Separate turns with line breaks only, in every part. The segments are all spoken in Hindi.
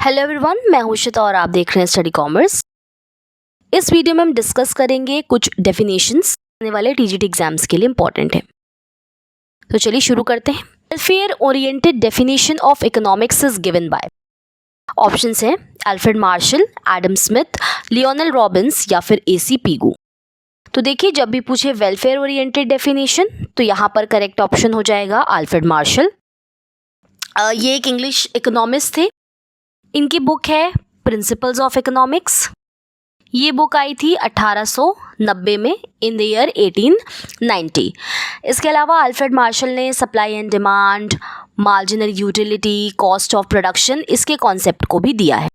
हेलो एवरीवन, मैं हूं श्वेता और आप देख रहे हैं स्टडी कॉमर्स। इस वीडियो में हम डिस्कस करेंगे कुछ डेफिनेशंस आने वाले टीजीटी एग्जाम्स के लिए इंपॉर्टेंट है। तो चलिए शुरू करते हैं। Welfare oriented definition of economics is given by, options हैं Alfred Marshall, Adam Smith, Lionel Robbins या फिर एसी पिगू। तो देखिए, जब भी पूछे वेलफेयर ओरिएंटेड डेफिनेशन तो यहाँ पर करेक्ट ऑप्शन हो जाएगा अल्फ्रेड मार्शल। ये एक इंग्लिश इकोनॉमिस्ट थे। इनकी बुक है प्रिंसिपल्स ऑफ इकोनॉमिक्स। ये बुक आई थी 1890 में, इन द ईयर 1890। इसके अलावा अल्फ्रेड मार्शल ने supply and demand, marginal utility, cost of production, इसके कॉन्सेप्ट को भी दिया है।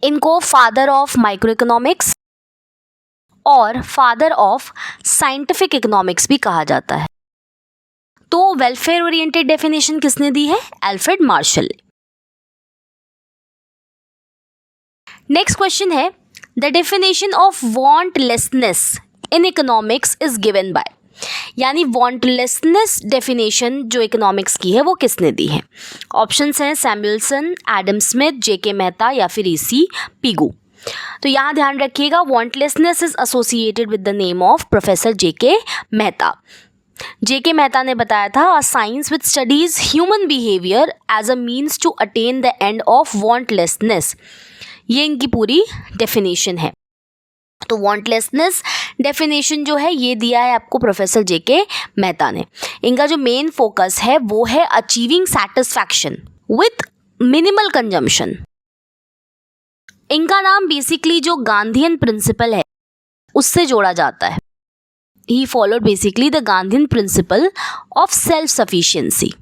इनको फादर ऑफ माइक्रो इकोनॉमिक्स और फादर ऑफ साइंटिफिक इकोनॉमिक्स भी कहा जाता है। तो वेलफेयर ओरिएंटेड डेफिनेशन किसने दी है? Alfred Marshall. नेक्स्ट क्वेश्चन है, the definition of wantlessness in economics is given by, यानी वांटलेसनेस डेफिनेशन जो इकोनॉमिक्स की है वो किसने दी है? ऑप्शंस हैं Samuelson, Adam Smith, J K Mehta या फिर एसी पिगू। तो यहाँ ध्यान रखिएगा, wantlessness is associated with the name of professor J K Mehta. J K Mehta ने बताया था a science which studies human behaviour as a means to attain the end of wantlessness. ये इनकी पूरी डेफिनेशन है। तो वांटलेसनेस डेफिनेशन जो है ये दिया है आपको प्रोफेसर जेके मेहता ने। इनका जो मेन फोकस है वो है achieving satisfaction with minimal consumption. इनका नाम बेसिकली जो गांधीयन प्रिंसिपल है उससे जोड़ा जाता है। He followed basically the Gandhian principle of self sufficiency.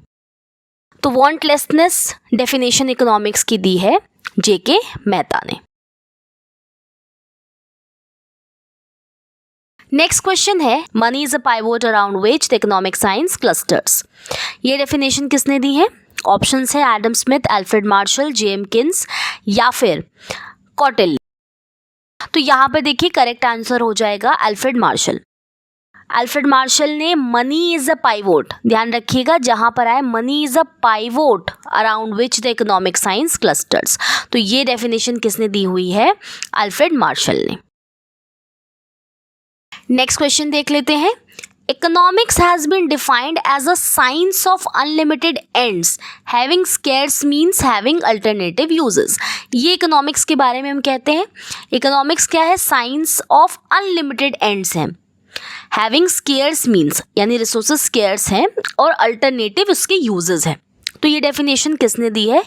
तो वांटलेसनेस डेफिनेशन इकोनॉमिक्स की दी है जेके मेहता ने। नेक्स्ट क्वेश्चन है, money is a pivot around which the economic science clusters. ये डेफिनेशन किसने दी है? ऑप्शंस है Adam Smith, Alfred Marshall, JM Keynes या फिर कॉटेल। तो यहाँ पर देखिए करेक्ट आंसर हो जाएगा अल्फ्रेड मार्शल। अल्फ्रेड मार्शल ने मनी इज अ पाइवोट, ध्यान रखिएगा जहां पर आए money is a pivot around which the economic science clusters. तो ये डेफिनेशन किसने दी हुई है? अल्फ्रेड मार्शल ने। नेक्स्ट क्वेश्चन देख लेते हैं। Economics has been defined as a science of unlimited ends having scarce means having alternative uses. ये इकोनॉमिक्स के बारे में हम कहते हैं। इकोनॉमिक्स क्या है? साइंस ऑफ अनलिमिटेड एंड्स है। हैविंग स्केर्स मीन्स यानी रिसोर्सेज स्केर्स हैं और अल्टरनेटिव उसके यूजेस हैं। तो ये डेफिनेशन किसने दी है?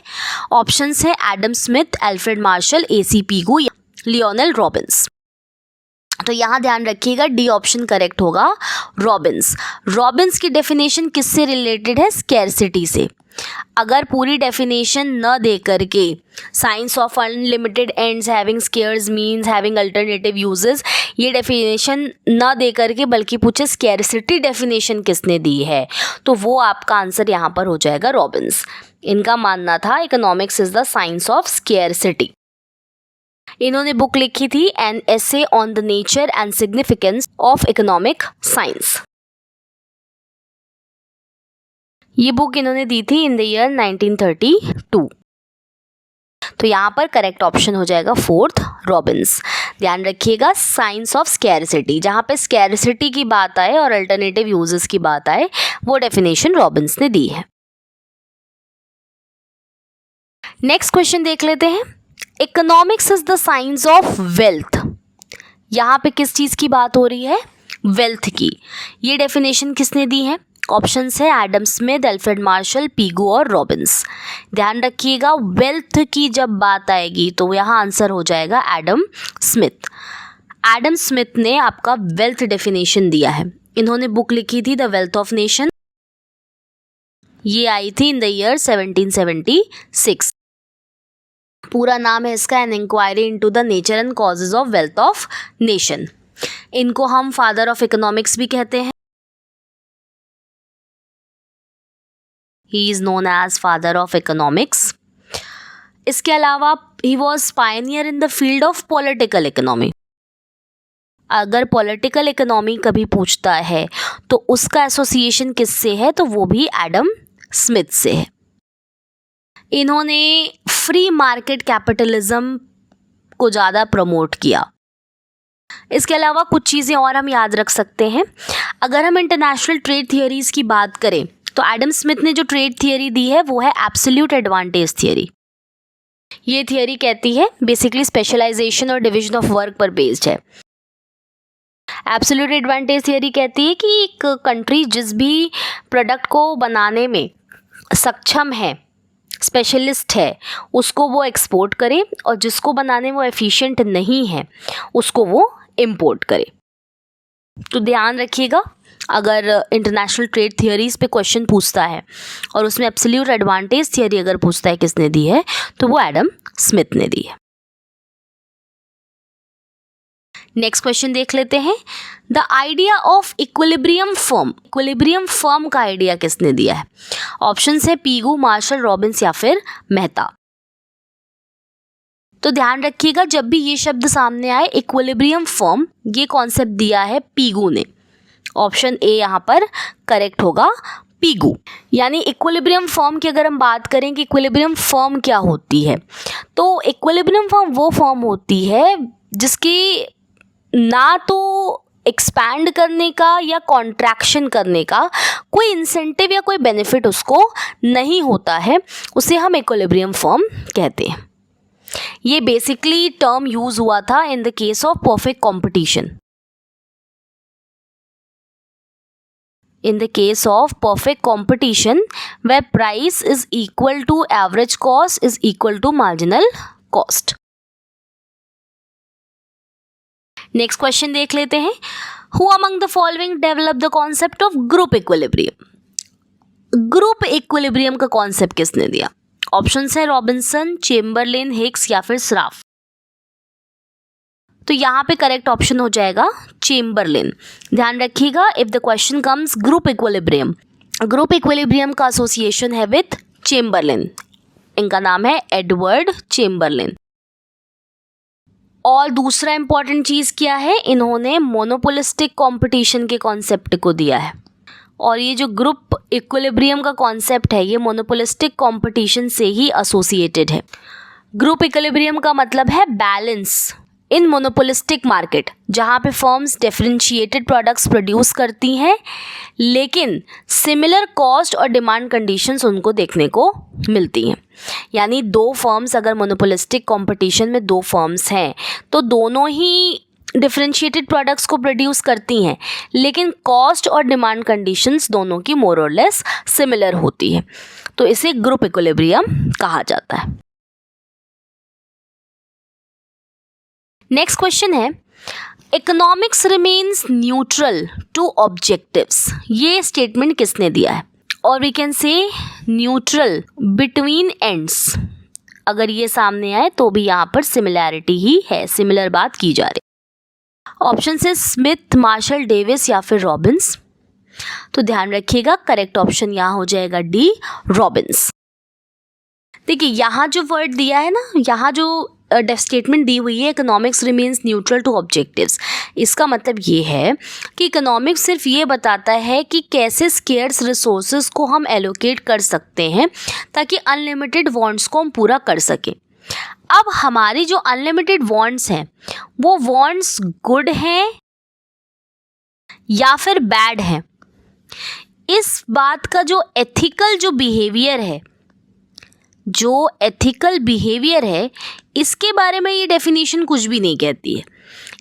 ऑप्शंस हैं Adam Smith, Alfred Marshall, AC Pigou, Lionel Robins. तो यहाँ ध्यान रखिएगा डी ऑप्शन करेक्ट होगा, रॉबिन्स। रॉबिन्स की डेफिनेशन किससे रिलेटेड है? स्केर्सिटी से। अगर पूरी डेफिनेशन न दे करके science of unlimited ends having scarce means having alternative uses, ये डेफिनेशन न दे करके बल्कि पूछे स्केर्सिटी डेफिनेशन किसने दी है, तो वो आपका आंसर यहाँ पर हो जाएगा रॉबिन्स। इनका मानना था economics is the science of scarcity. इन्होंने बुक लिखी थी an essay on the nature and significance of economic science. ये बुक इन्होंने दी थी इन द ईयर 1932। तो यहाँ पर करेक्ट ऑप्शन हो जाएगा फोर्थ, रॉबिन्स। ध्यान रखिएगा साइंस ऑफ स्कैरसिटी, जहाँ पे स्कैरसिटी की बात आए और अल्टरनेटिव यूजेस की बात आए वो डेफिनेशन रॉबिन्स ने दी है। नेक्स्ट क्वेश्चन देख लेते हैं। Economics is the science of wealth. यहाँ पे किस चीज़ की बात हो रही है? वेल्थ की। ये डेफिनेशन किसने दी है? ऑप्शंस है Adam Smith, Alfred Marshall, Pigou और रॉबिन्स। ध्यान रखिएगा वेल्थ की जब बात आएगी तो यहाँ आंसर हो जाएगा एडम स्मिथ। एडम स्मिथ ने आपका वेल्थ डेफिनेशन दिया है। इन्होंने बुक लिखी थी द वेल्थ ऑफ नेशन। ये आई थी इन द ईयर 1776। पूरा नाम है इसका an inquiry into the nature and causes of wealth of nation. इनको हम फादर ऑफ इकोनॉमिक्स भी कहते हैं। He is known as father of economics. इसके अलावा he was pioneer in the field of political economy. अगर पॉलिटिकल इकोनॉमी कभी पूछता है तो उसका एसोसिएशन किससे है? तो वो भी एडम स्मिथ से है। इन्होंने फ्री मार्केट कैपिटलिज्म को ज़्यादा प्रमोट किया। इसके अलावा कुछ चीज़ें और हम याद रख सकते हैं। अगर हम इंटरनेशनल ट्रेड थियरीज़ की बात करें तो एडम स्मिथ ने जो ट्रेड थियरी दी है वो है एब्सोल्यूट एडवांटेज थियरी। ये थियरी कहती है बेसिकली स्पेशलाइजेशन और डिवीजन ऑफ वर्क पर बेस्ड है। एब्सोल्यूट एडवांटेज थियरी कहती है कि एक कंट्री जिस भी प्रोडक्ट को बनाने में सक्षम है, स्पेशलिस्ट है, उसको वो एक्सपोर्ट करे और जिसको बनाने में वो एफिशिएंट नहीं है उसको वो इंपोर्ट करे। तो ध्यान रखिएगा, अगर इंटरनेशनल ट्रेड थियरीज पे क्वेश्चन पूछता है और उसमें एब्सोल्यूट एडवांटेज थियरी अगर पूछता है किसने दी है तो वो एडम स्मिथ ने दी है। नेक्स्ट क्वेश्चन देख लेते हैं। The idea of equilibrium firm, equilibrium firm का आइडिया किसने दिया है? ऑप्शंस है पीगू, मार्शल, रॉबिन्स या फिर मेहता। तो ध्यान रखिएगा, जब भी ये शब्द सामने आए इक्विलिब्रियम फर्म, ये कॉन्सेप्ट दिया है पीगू ने। ऑप्शन ए यहाँ पर करेक्ट होगा, पीगू। यानी इक्विलिब्रियम फर्म की अगर हम बात करें कि इक्विलिब्रियम फर्म क्या होती है, तो इक्विलिब्रियम फर्म वो फर्म होती है जिसकी ना तो एक्सपैंड करने का या कॉन्ट्रैक्शन करने का कोई इंसेंटिव या कोई बेनिफिट उसको नहीं होता है, उसे हम इक्विलिब्रियम फर्म कहते हैं। ये बेसिकली टर्म यूज हुआ था in the case of perfect competition. In the case of perfect competition, where price is equal to average cost is equal to marginal cost. Next question देख लेते हैं। Who among the following developed the concept of group equilibrium? Group equilibrium का concept किसने दिया? Options है रॉबिन्सन, चेम्बरलेन, हिक्स या फिर स्राफ। तो यहाँ पे करेक्ट ऑप्शन हो जाएगा चेम्बरलेन। ध्यान रखिएगा, if the question comes group equilibrium, group equilibrium का एसोसिएशन है विथ चेम्बरलेन। इनका नाम है एडवर्ड चेम्बरलेन। और दूसरा इंपॉर्टेंट चीज क्या है, इन्होंने मोनोपोलिस्टिक कंपटीशन के कॉन्सेप्ट को दिया है। और ये जो ग्रुप इक्विलिब्रियम का कॉन्सेप्ट है ये मोनोपोलिस्टिक कंपटीशन से ही एसोसिएटेड है। ग्रुप इक्विलिब्रियम का मतलब है बैलेंस इन मोनोपोलिस्टिक मार्केट, जहाँ पे फर्म्स डिफरेंशिएटेड प्रोडक्ट्स प्रोड्यूस करती हैं लेकिन सिमिलर कॉस्ट और डिमांड कंडीशंस उनको देखने को मिलती हैं। यानी दो फर्म्स, अगर मोनोपोलिस्टिक कंपटीशन में दो फर्म्स हैं तो दोनों ही डिफरेंशिएटेड प्रोडक्ट्स को प्रोड्यूस करती हैं लेकिन कॉस्ट और डिमांड कंडीशंस दोनों की मोर और लेस सिमिलर होती है, तो इसे ग्रुप इक्विलिब्रियम कहा जाता है। नेक्स्ट क्वेश्चन है, economics remains neutral to objectives. ये स्टेटमेंट किसने दिया है? और we can say neutral between ends. अगर ये सामने आए तो भी यहाँ पर सिमिलैरिटी ही है, सिमिलर बात की जा रही। ऑप्शन से स्मिथ, मार्शल, डेविस या फिर रॉबिन्स। तो ध्यान रखिएगा, करेक्ट ऑप्शन यहाँ हो जाएगा डी, रॉबिन्स। देखिए यहाँ जो वर्ड दिया है ना, यहाँ जो स्टेटमेंट दी हुई है economics remains neutral to objectives, इसका मतलब ये है कि इकोनॉमिक्स सिर्फ ये बताता है कि कैसे स्केर्स रिसोर्सेज को हम एलोकेट कर सकते हैं ताकि अनलिमिटेड वांट्स को हम पूरा कर सकें। अब हमारी जो अनलिमिटेड वांट्स हैं वो वांट्स गुड हैं या फिर बैड हैं, इस बात का जो एथिकल बिहेवियर है इसके बारे में ये डेफिनेशन कुछ भी नहीं कहती है।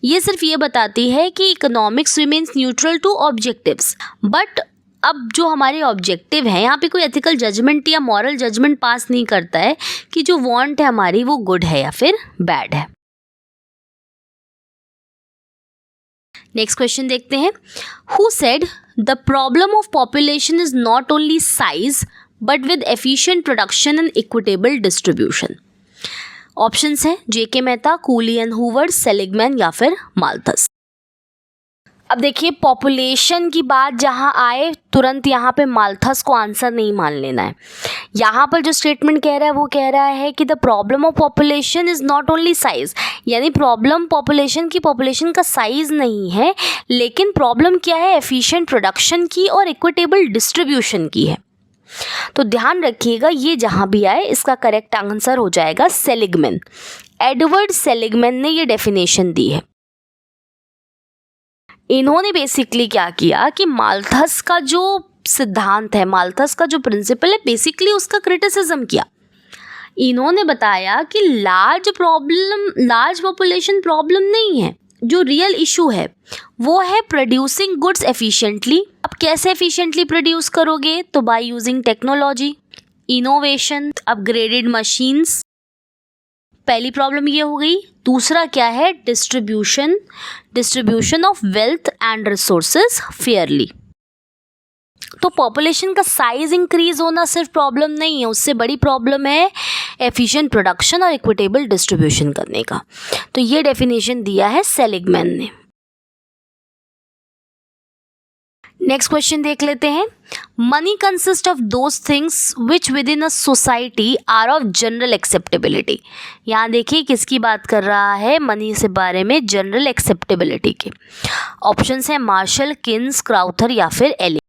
ये सिर्फ ये बताती है कि economics remains neutral to objectives, but अब जो हमारे ऑब्जेक्टिव है यहाँ पे कोई एथिकल जजमेंट या मॉरल जजमेंट पास नहीं करता है कि जो वांट है हमारी वो गुड है या फिर बैड है। नेक्स्ट क्वेश्चन देखते हैं। Who said the problem of population is not only size but with efficient production and equitable distribution. Options हैं जेके मेहता, कूली एंड हूवर्ड, सेलिगमैन या फिर माल्थस। अब देखिए, पॉपुलेशन की बात जहाँ आए तुरंत यहाँ पे माल्थस को आंसर नहीं मान लेना है। यहाँ पर जो स्टेटमेंट कह रहा है वो कह रहा है कि the problem of population is not only size, यानी प्रॉब्लम पॉपुलेशन का साइज नहीं है, लेकिन प्रॉब्लम क्या है, एफिशिएंट प्रोडक्शन की और इक्विटेबल डिस्ट्रीब्यूशन की है। तो ध्यान रखिएगा ये जहाँ भी आए इसका करेक्ट आंसर हो जाएगा सेलिगमैन। एडवर्ड सेलिगमैन ने ये डेफिनेशन दी है। इन्होंने बेसिकली क्या किया कि माल्थस का जो सिद्धांत है, माल्थस का जो प्रिंसिपल है, बेसिकली उसका क्रिटिसिज्म किया। इन्होंने बताया कि लार्ज पॉपुलेशन प्रॉब्लम नहीं है, जो रियल इशू है वो है प्रोड्यूसिंग गुड्स एफिशिएंटली। अब कैसे एफिशिएंटली प्रोड्यूस करोगे? तो by using technology, innovation, upgraded machines. पहली प्रॉब्लम ये हो गई। दूसरा क्या है? Distribution of wealth and resources Fairlie. तो पॉपुलेशन का साइज इंक्रीज होना सिर्फ प्रॉब्लम नहीं है, उससे बड़ी प्रॉब्लम है एफिशिएंट प्रोडक्शन और इक्विटेबल डिस्ट्रीब्यूशन करने का। तो ये डेफिनेशन दिया है सेलिगमैन ने। नेक्स्ट क्वेश्चन देख लेते हैं। Money consist of those things which within a society are of general acceptability. यहाँ देखिए किसकी बात कर रहा है मनी से बारे में, जनरल एक्सेप्टेबिलिटी के। ऑप्शंस हैं मार्शल, किन्स, क्राउथर या फिर एली।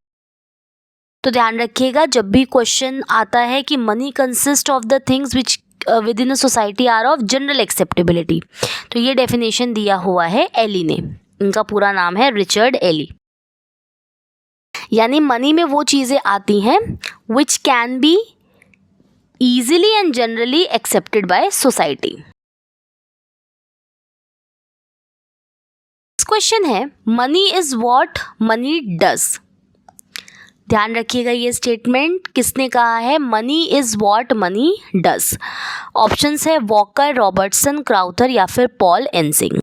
तो ध्यान रखिएगा जब भी क्वेश्चन आता है कि money consist of the things which within a society are of general acceptability, तो ये डेफिनेशन दिया हुआ है एली ने। इनका पूरा नाम है रिचर्ड एली। यानी मनी में वो चीज़ें आती हैं which can be easily and generally accepted by society. Next question है money is what money does. ध्यान रखिएगा ये स्टेटमेंट किसने कहा है? Money is what money does. Options है वॉकर, रॉबर्टसन, क्राउथर या फिर पॉल एनसिंग।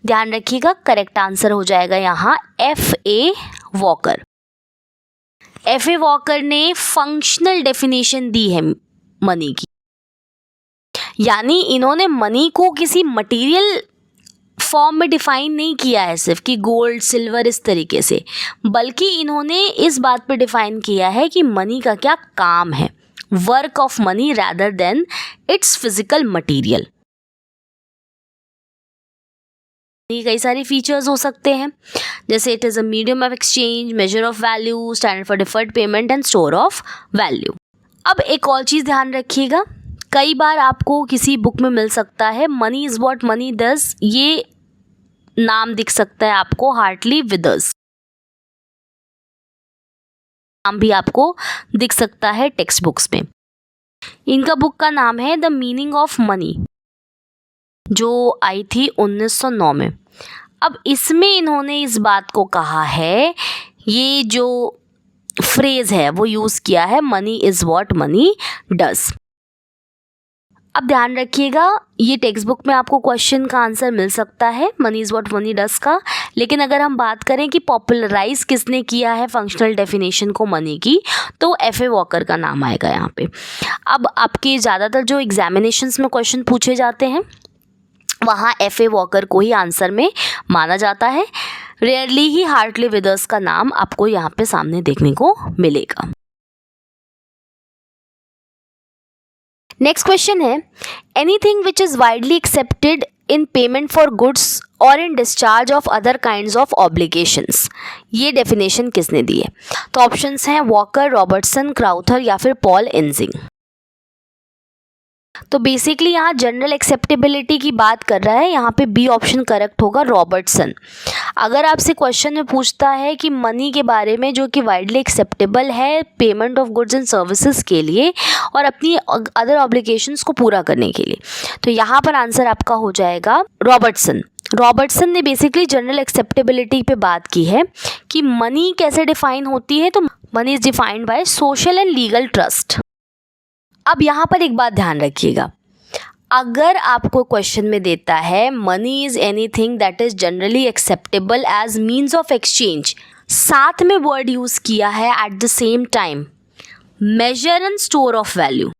ध्यान रखिएगा करेक्ट आंसर हो जाएगा यहाँ F.A. वॉकर। F.A. वॉकर ने फंक्शनल डेफिनेशन दी है मनी की, यानी इन्होंने मनी को किसी मटेरियल फॉर्म में डिफाइन नहीं किया है सिर्फ कि गोल्ड, सिल्वर इस तरीके से, बल्कि इन्होंने इस बात पे डिफाइन किया है कि मनी का क्या काम है, work of money rather than it's physical material. कई सारे फीचर्स हो सकते हैं जैसे it is a medium of exchange, measure of value, standard for deferred payment and store of value. अब एक और चीज़ ध्यान रखिएगा, कई बार आपको किसी बुक में मिल सकता है money is what money does, ये नाम दिख सकता है आपको हार्टली विदर्स, नाम भी आपको दिख सकता है टेक्स्ट बुक्स में। इनका बुक का नाम है द मीनिंग ऑफ मनी, जो आई थी 1909 में। अब इसमें इन्होंने इस बात को कहा है, ये जो फ्रेज है वो यूज़ किया है money is what money does. अब ध्यान रखिएगा ये टेक्स्ट बुक में आपको क्वेश्चन का आंसर मिल सकता है money is what money does का, लेकिन अगर हम बात करें कि पॉपुलराइज किसने किया है फंक्शनल डेफिनेशन को मनी की, तो F.A. वॉकर का नाम आएगा यहाँ पे। अब आपके ज़्यादातर जो एग्जामिनेशंस में क्वेश्चन पूछे जाते हैं वहाँ F.A. वॉकर को ही आंसर में माना जाता है, रेयरली ही हार्टली विदर्स का नाम आपको यहाँ पे सामने देखने को मिलेगा। नेक्स्ट क्वेश्चन है anything which is widely accepted in payment for goods और in discharge of other kinds of obligations. ये डेफिनेशन किसने दी है? तो ऑप्शंस हैं वॉकर, रॉबर्टसन, क्राउथर या फिर पॉल एनसिंग। तो बेसिकली यहाँ जनरल एक्सेप्टेबिलिटी की बात कर रहा है, यहाँ पे बी ऑप्शन करेक्ट होगा, रॉबर्टसन। अगर आपसे क्वेश्चन में पूछता है कि मनी के बारे में जो कि वाइडली एक्सेप्टेबल है payment of goods and services के लिए और अपनी अदर ऑब्लिगेशंस को पूरा करने के लिए, तो यहाँ पर आंसर आपका हो जाएगा रॉबर्टसन। रॉबर्टसन ने बेसिकली जनरल एक्सेप्टेबिलिटी पे बात की है कि मनी कैसे डिफाइन होती है, तो money is defined by social and legal trust. अब यहाँ पर एक बात ध्यान रखिएगा, अगर आपको क्वेश्चन में देता है money is anything that is generally acceptable as means of exchange, साथ में वर्ड यूज किया है at the same time measure and store of value,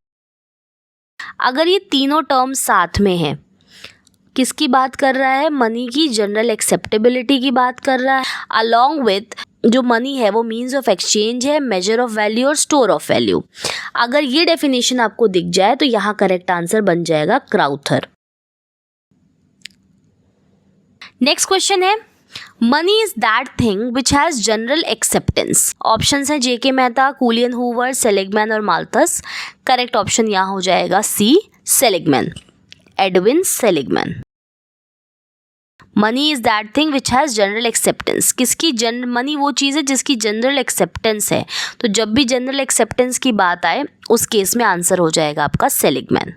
अगर ये तीनों टर्म्स साथ में हैं, किसकी बात कर रहा है? मनी की जनरल एक्सेप्टेबिलिटी की बात कर रहा है, अलॉन्ग विथ जो मनी है वो मीन्स ऑफ एक्सचेंज है, मेजर ऑफ वैल्यू और स्टोर ऑफ वैल्यू। अगर ये डेफिनेशन आपको दिख जाए तो यहाँ करेक्ट आंसर बन जाएगा क्राउथर। नेक्स्ट क्वेश्चन है money is that thing which has general acceptance. Option है J K Mehta, Coolian Hoover, Seligman और माल्थस। करेक्ट ऑप्शन यहाँ हो जाएगा C, Seligman, Edwin Seligman. Money is that thing which has general acceptance. किसकी मनी वो चीज़ है जिसकी जनरल एक्सेप्टेंस है, तो जब भी जनरल एक्सेप्टेंस की बात आए उस केस में आंसर हो जाएगा आपका सेलिगमैन।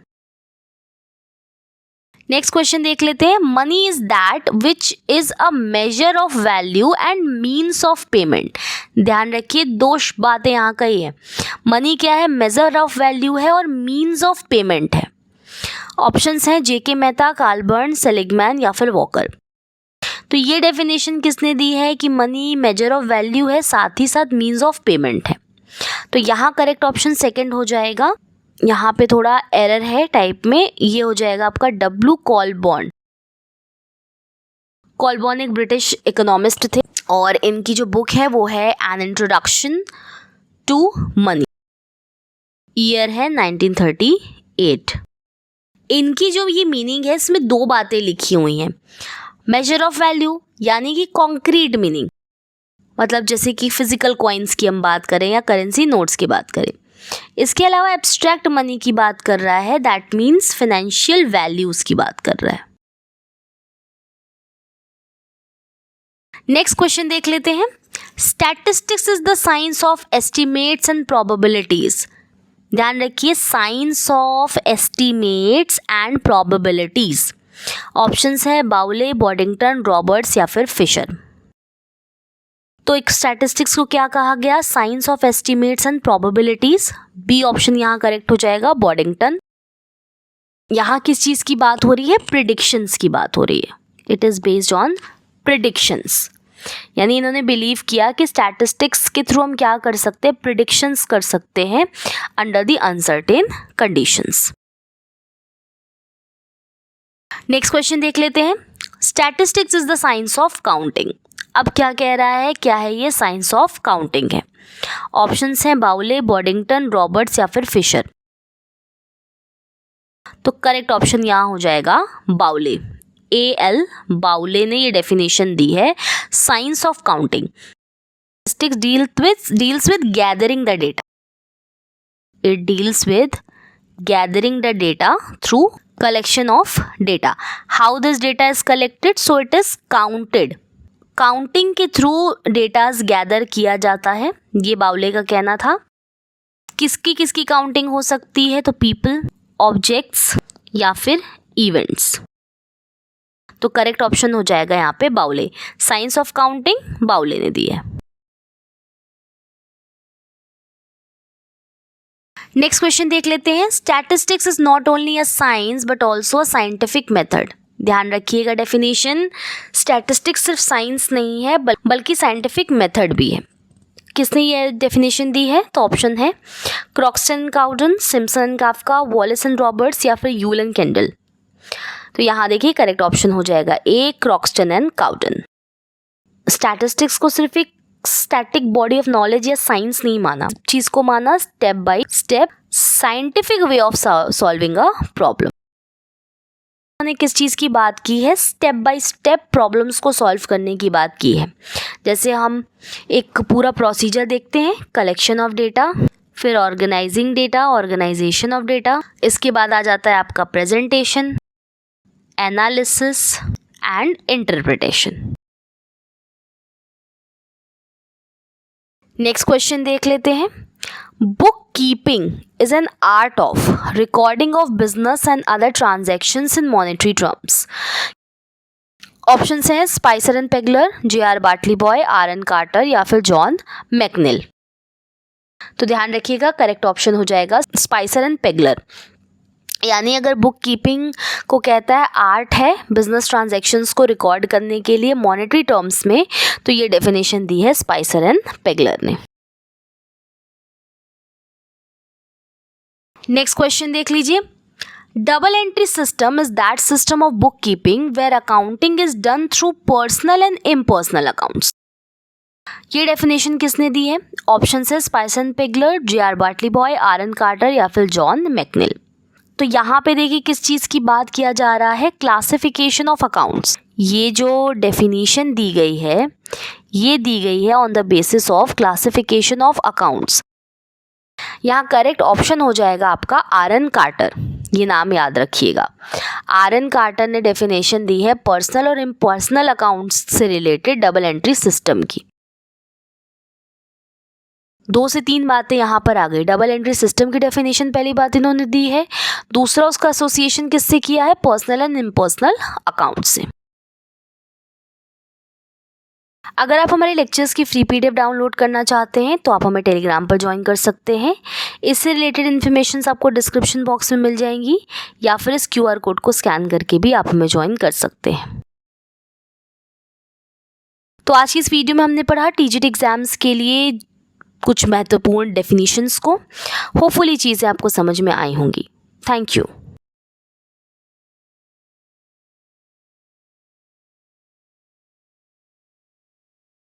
नेक्स्ट क्वेश्चन देख लेते हैं। Money is that which is a measure of value and means of payment. ध्यान रखिए, दो बातें यहाँ कही है। मनी क्या है? मेजर ऑफ वैल्यू है और मीन्स ऑफ पेमेंट है। ऑप्शंस हैं जेके मेहता, कार्लबर्न, सेलिगमैन या फिर वॉकर। तो ये डेफिनेशन किसने दी है कि मनी मेजर ऑफ वैल्यू है, साथ ही साथ मीन्स ऑफ पेमेंट है। तो यहाँ करेक्ट ऑप्शन सेकंड हो जाएगा। यहाँ पे थोड़ा एरर है टाइप में, ये हो जाएगा आपका डब्ल्यू कॉलबॉर्न। कॉलबॉर्न एक ब्रिटिश इकोनॉमिस्ट थे और इनकी जो बुक है वो है an introduction to money. Year है 1938। इनकी जो ये मीनिंग है इसमें दो बातें लिखी हुई हैं। मेजर ऑफ वैल्यू यानी कि कॉन्क्रीट मीनिंग, मतलब जैसे कि फिजिकल कॉइन्स की हम बात करें या करेंसी नोट्स की बात करें। इसके अलावा एब्स्ट्रैक्ट मनी की बात कर रहा है, दैट मीन्स फाइनेंशियल वैल्यूज की बात कर रहा है। नेक्स्ट क्वेश्चन देख लेते हैं। Statistics is the science of estimates and probabilities. ध्यान रखिए, science of estimates and probabilities. Options है बाउले, बॉडिंगटन, रॉबर्ट्स या फिर फिशर। तो एक स्टैटिस्टिक्स को क्या कहा गया? Science of estimates and probabilities. B option यहाँ करेक्ट हो जाएगा, बॉडिंगटन। यहाँ किस चीज़ की बात हो रही है? प्रिडिक्शंस की बात हो रही है। It is based on predictions, यानी इन्होंने बिलीव किया कि स्टैटिस्टिक्स के थ्रू हम क्या कर सकते हैं? प्रिडिक्शंस कर सकते हैं under the uncertain conditions. Next question देख लेते हैं। Statistics is the science of counting. अब क्या कह रहा है? क्या है ये? साइंस ऑफ काउंटिंग है। ऑप्शंस हैं बाउले, बॉडिंगटन, रॉबर्ट्स या फिर फिशर। तो करेक्ट ऑप्शन यहाँ हो जाएगा बाउले, AL बाउले ने ये डेफिनेशन दी है science of counting. Statistics deals with gathering the data. It deals with gathering the data through collection of data. How this data is collected? So it is counted. Counting के थ्रू डेटाज गैदर किया जाता है, ये बाउले का कहना था। किसकी काउंटिंग हो सकती है? तो पीपल, ऑब्जेक्ट्स या फिर इवेंट्स। तो करेक्ट ऑप्शन हो जाएगा यहाँ पे बाउले। साइंस ऑफ काउंटिंग बाउले ने दी है। नेक्स्ट क्वेश्चन देख लेते हैं। Statistics is not only a science but also a scientific method. ध्यान रखिएगा डेफिनेशन, स्टैटिस्टिक्स सिर्फ साइंस नहीं है बल्कि साइंटिफिक मेथड भी है। किसने ये डेफिनेशन दी है? तो ऑप्शन है Croxton Cowden, Simpson and Kafka, Wallace and Roberts या फिर यूल एंड केंडल। तो यहाँ देखिए करेक्ट ऑप्शन हो जाएगा ए, क्रॉक्सटन एंड काउडन। स्टैटिस्टिक्स को सिर्फ एक स्टैटिक बॉडी ऑफ नॉलेज या साइंस नहीं माना, चीज को माना step by step scientific way of solving a problem. उन्होंने किस चीज की बात की है? स्टेप बाय स्टेप प्रॉब्लम्स को सॉल्व करने की बात की है। जैसे हम एक पूरा प्रोसीजर देखते हैं, कलेक्शन ऑफ डेटा, फिर organising data, organisation of data, इसके बाद आ जाता है आपका presentation, analysis and interpretation. Next question देख लेते हैं। Book keeping is an art of recording of business and other transactions in monetary terms. Options हैं Spicer and Pegler, JR Batliboi, RN Carter या फिर जॉन मैकनिल। तो ध्यान रखिएगा करेक्ट ऑप्शन हो जाएगा स्पाइसर एंड पेगलर। यानी अगर बुक कीपिंग को कहता है आर्ट है बिजनेस ट्रांजैक्शंस को रिकॉर्ड करने के लिए मॉनेटरी टर्म्स में, तो ये डेफिनेशन दी है स्पाइसर एंड पेगलर ने। नेक्स्ट क्वेश्चन देख लीजिए। Double entry system is that system of book keeping where accounting is done through personal and impersonal accounts. ये डेफिनेशन किसने दी है? ऑप्शन है Spicer and Pegler, JR Batliboi, RN Carter या फिर जॉन मैकनिल। तो यहाँ पे देखिए किस चीज़ की बात किया जा रहा है, क्लासिफिकेशन ऑफ अकाउंट्स। ये जो डेफिनेशन दी गई है ये दी गई है on the basis of classification of accounts. यहाँ करेक्ट ऑप्शन हो जाएगा आपका आरएन कार्टर, ये नाम याद रखिएगा। आरएन कार्टर ने डेफिनेशन दी है पर्सनल और इम्पर्सनल अकाउंट्स से रिलेटेड डबल एंट्री सिस्टम की। 2 से 3 बातें यहाँ पर आ गई। डबल एंट्री सिस्टम की डेफिनेशन पहली बात इन्होंने दी है, दूसरा उसका एसोसिएशन किससे किया है, पर्सनल एंड इम्पर्सनल अकाउंट से। अगर आप हमारे लेक्चर्स की फ्री पीडीएफ डाउनलोड करना चाहते हैं तो आप हमें टेलीग्राम पर ज्वाइन कर सकते हैं। इससे रिलेटेड इन्फॉर्मेशन आपको डिस्क्रिप्शन बॉक्स में मिल जाएंगी, या फिर इस QR कोड को स्कैन करके भी आप हमें ज्वाइन कर सकते हैं। तो आज की इस वीडियो में हमने पढ़ा TGT एग्जाम्स के लिए कुछ महत्वपूर्ण डेफिनेशंस को। होपफुली चीज़ें आपको समझ में आई होंगी। Thank you.